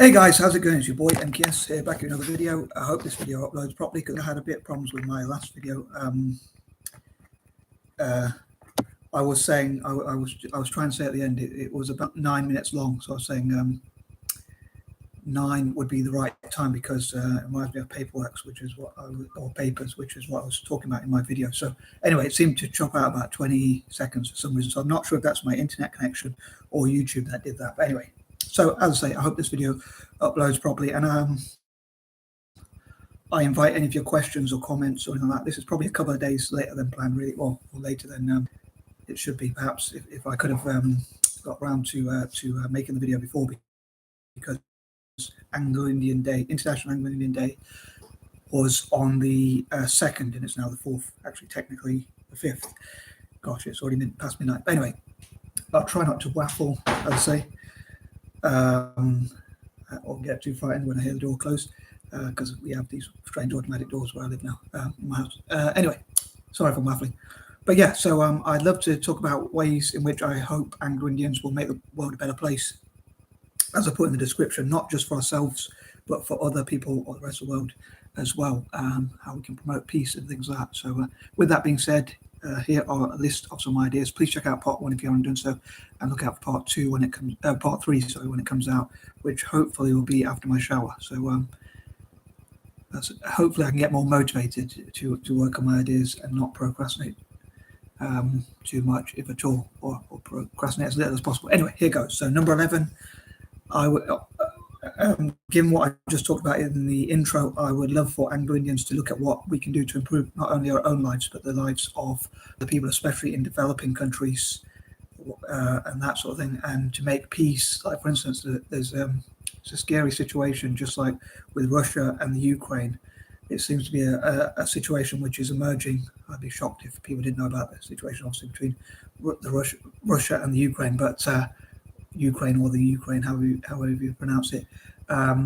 Hey guys, how's it going? It's your boy M.K.S here, back with another video. I hope this video uploads properly because I had a bit of problems with my last video. I was saying I was trying to say at the end it was about 9 minutes long, so I was saying 9 would be the right time because it reminds me of paperwork, which is what or papers, which is what I was talking about in my video. So anyway, it seemed to chop out about 20 seconds for some reason. So I'm not sure if that's my internet connection or YouTube that did that. But anyway. So as I say, I hope this video uploads properly, and I invite any of your questions or comments or anything like that. This is probably a couple of days later than planned, really, or later than it should be. Perhaps if I could have got around to making the video before, because Anglo-Indian Day, International Anglo-Indian Day, was on the 2nd, and it's now the 4th. Actually, technically the 5th. Gosh, it's already been past midnight. But anyway, I'll try not to waffle, as I say. Or get too frightened when I hear the door closed, because we have these strange automatic doors where I live now in my house. Anyway, sorry for waffling, but yeah. So I'd love to talk about ways in which I hope Anglo-Indians will make the world a better place, as I put in the description, not just for ourselves but for other people or the rest of the world as well. How we can promote peace and things like that. So with that being said, here are a list of some ideas. Please check out part 1 if you haven't done so, and look out for part 2 when it comes. Part 3, sorry, when it comes out, which hopefully will be after my shower. So hopefully I can get more motivated to work on my ideas and not procrastinate too much, if at all, or procrastinate as little as possible. Anyway, here goes. So number 11, I would. Given what I just talked about in the intro, I would love for Anglo-Indians to look at what we can do to improve not only our own lives, but the lives of the people, especially in developing countries, and that sort of thing, and to make peace. Like, for instance, there's a scary situation, just like with Russia and the Ukraine. It seems to be a situation which is emerging. I'd be shocked if people didn't know about the situation, obviously, between Russia and the Ukraine, but Ukraine or the Ukraine, however you pronounce it. But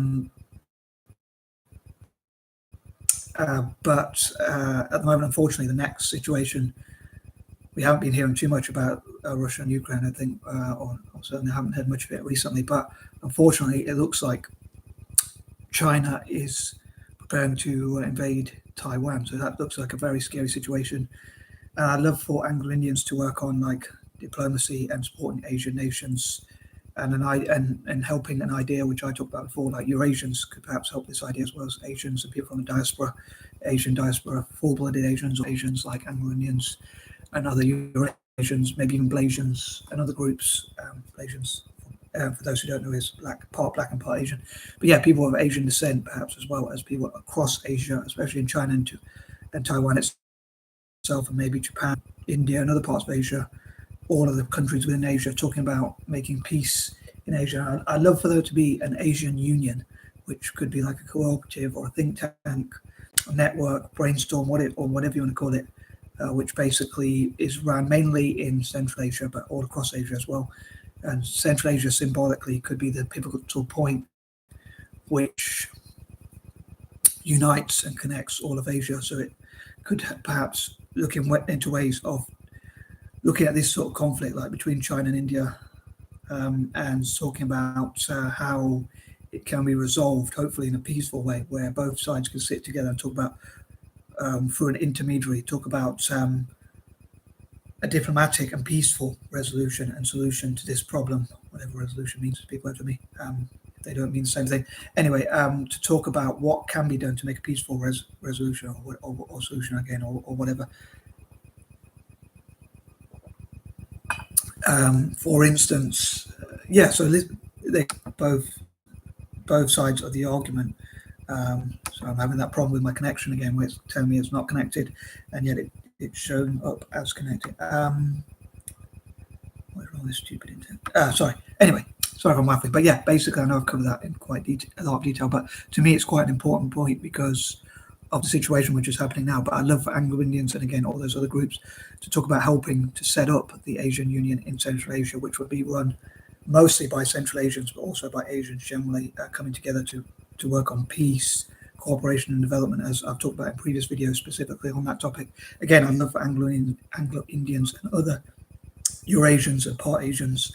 at the moment, unfortunately, the next situation, we haven't been hearing too much about Russia and Ukraine, I think, or certainly haven't heard much of it recently. But unfortunately, it looks like China is preparing to invade Taiwan. So that looks like a very scary situation. And I'd love for Anglo-Indians to work on like diplomacy and supporting Asian nations, and helping an idea which I talked about before, like Eurasians could perhaps help this idea, as well as Asians and people from the diaspora, Asian diaspora, full-blooded Asians, or Asians like Anglo-Indians and other Eurasians, maybe even Malaysians and other groups. Malaysians, for those who don't know, is part black and part Asian. But yeah, people of Asian descent, perhaps, as well as people across Asia, especially in China and Taiwan itself, and maybe Japan, India, and other parts of Asia. All of the countries within Asia talking about making peace in Asia. I'd love for there to be an Asian Union, which could be like a cooperative or a think tank, a network, brainstorm, whatever you want to call it, which basically is run mainly in Central Asia, but all across Asia as well. And Central Asia symbolically could be the pivotal point which unites and connects all of Asia. So it could perhaps look into ways of looking at this sort of conflict, like between China and India, and talking about how it can be resolved, hopefully in a peaceful way, where both sides can sit together and talk about, through an intermediary, talk about a diplomatic and peaceful resolution and solution to this problem, whatever resolution means to people after me. If they don't mean the same thing. Anyway, to talk about what can be done to make a peaceful resolution or solution again, or whatever. For instance, yeah, so they both sides of the argument. So I'm having that problem with my connection again, where it's telling me it's not connected, and yet it's showing up as connected. Where's all this stupid internet? Sorry. Anyway, sorry if I'm waffling, but yeah, basically I know I've covered that in a lot of detail, but to me it's quite an important point because of the situation which is happening now. But I love for Anglo-Indians and again all those other groups to talk about helping to set up the Asian Union in Central Asia, which would be run mostly by Central Asians, but also by Asians generally, coming together to work on peace, cooperation and development, as I've talked about in previous videos specifically on that topic. Again, I love for Anglo-Indians and other Eurasians and part Asians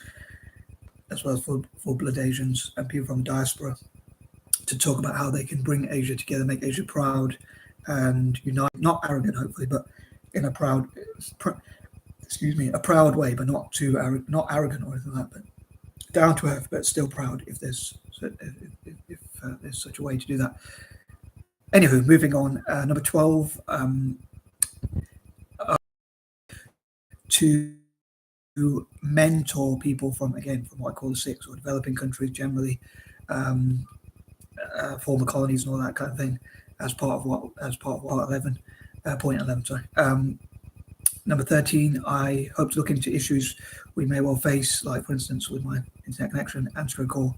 as well as full-blood Asians and people from the diaspora, to talk about how they can bring Asia together, make Asia proud and unite, not arrogant, hopefully, but in a proud way, but not too arrogant, not arrogant or anything like that, but down to earth, but still proud if there's such a way to do that. Anywho, moving on, number 12, to mentor people from what I call the six or developing countries generally, former colonies and all that kind of thing, as part of what 11, point 11, sorry. Number 13, I hope to look into issues we may well face, like for instance with my internet connection, answering a call,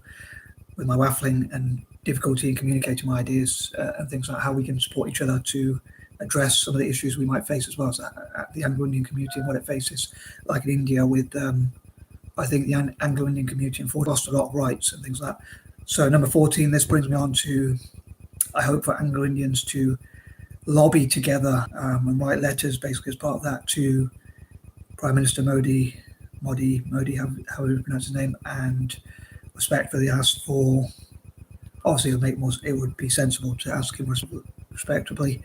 with my waffling and difficulty in communicating my ideas, and things like how we can support each other to address some of the issues we might face as well. So at the Anglo-Indian community and what it faces, like in India with, I think the Anglo-Indian community in Footie lost a lot of rights and things like that. So number 14, this brings me on to, I hope for Anglo-Indians to lobby together and write letters basically as part of that to Prime Minister Modi, how you pronounce his name, and respectfully ask for, obviously it would be sensible to ask him respectably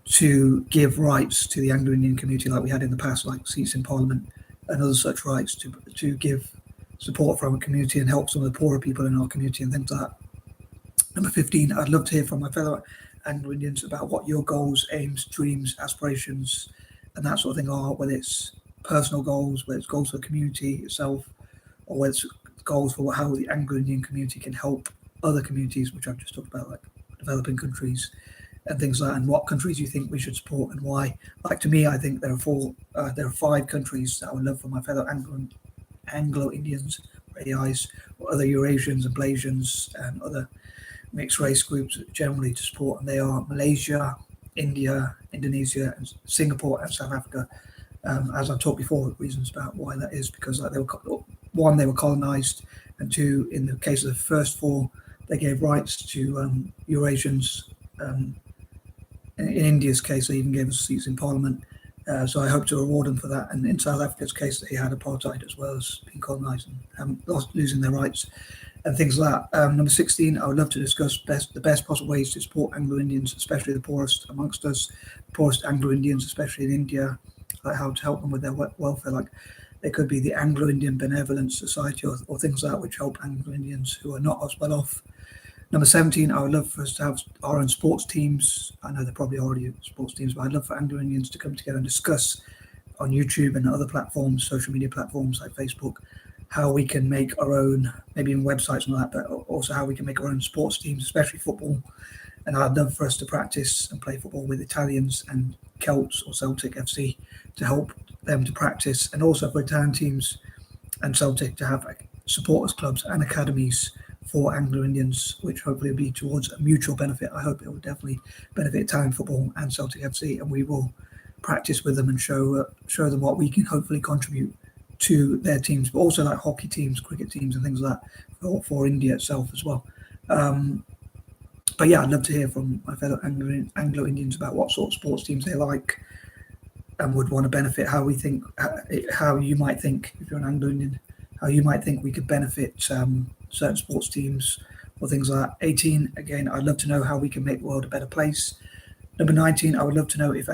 to give rights to the Anglo-Indian community like we had in the past, like seats in Parliament and other such rights, to give support from a community and help some of the poorer people in our community and things like that. Number 15, I'd love to hear from my fellow Anglo-Indians about what your goals, aims, dreams, aspirations, and that sort of thing are, whether it's personal goals, whether it's goals for the community itself, or whether it's goals for how the Anglo-Indian community can help other communities, which I've just talked about, like developing countries and things like that, and what countries you think we should support and why. Like, to me, I think there are 5 countries that I would love for my fellow Anglo-Indians, or A.I.s, or other Eurasians and Malaysians and other mixed race groups generally to support, and they are Malaysia, India, Indonesia, and Singapore and South Africa. As I've talked before, reasons about why that is, because like they were colonized, and 2, in the case of the first 4, they gave rights to Eurasians. In India's case, they even gave us seats in Parliament. So I hope to reward them for that. And in South Africa's case, they had apartheid as well as being colonized and losing their rights and things like that. Number 16, I would love to discuss the best possible ways to support Anglo-Indians, especially the poorest amongst us, poorest Anglo-Indians, especially in India, like how to help them with their welfare. Like there could be the Anglo-Indian Benevolence Society or things like that, which help Anglo-Indians who are not as well off. Number 17, I would love for us to have our own sports teams. I know they're probably already sports teams, but I'd love for Anglo-Indians to come together and discuss on YouTube and other platforms, social media platforms like Facebook, how we can make our own, maybe even websites and all that, but also how we can make our own sports teams, especially football. And I'd love for us to practice and play football with Italians and Celts or Celtic FC to help them to practice, and also for Italian teams and Celtic to have supporters clubs and academies for Anglo-Indians, which hopefully will be towards a mutual benefit. I hope it will definitely benefit Italian football and Celtic FC, and we will practice with them and show them what we can hopefully contribute to their teams, but also like hockey teams, cricket teams and things like that for India itself as well. But yeah, I'd love to hear from my fellow Anglo-Indians about what sort of sports teams they like and would want to benefit, how you might think, if you're an Anglo-Indian, how you might think we could benefit certain sports teams or things like that. 18, again, I'd love to know how we can make the world a better place. Number 19, I would love to know if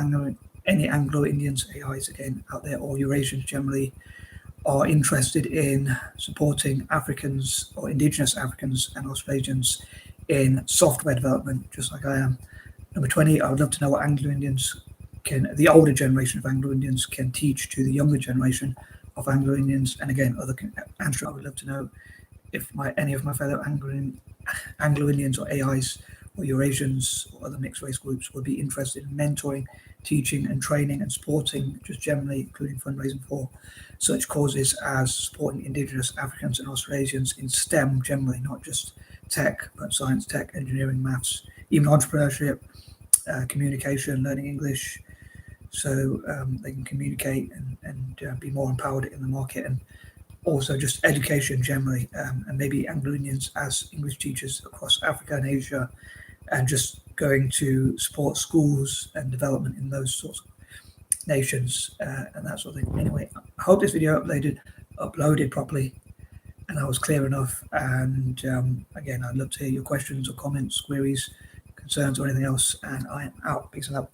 any Anglo-Indians, A.I.s again, out there, or Eurasians generally, are interested in supporting Africans or Indigenous Africans and Australians in software development, just like I am. Number 20, I would love to know what Anglo-Indians the older generation of Anglo-Indians can teach to the younger generation of Anglo-Indians. And again, I would love to know if any of my fellow Anglo-Indians or A.I.s or Eurasians or other mixed race groups would be interested in mentoring, teaching and training and supporting, just generally, including fundraising for such causes as supporting Indigenous Africans and Australians in STEM generally, not just tech, but science, tech, engineering, maths, even entrepreneurship, communication, learning English, so they can communicate and be more empowered in the market, and also just education generally, and maybe Anglo-Indians as English teachers across Africa and Asia, and just going to support schools and development in those sorts of nations and that sort of thing. Anyway, I hope this video uploaded properly, and I was clear enough. And again, I'd love to hear your questions or comments, queries, concerns, or anything else. And I am out. Peace and out.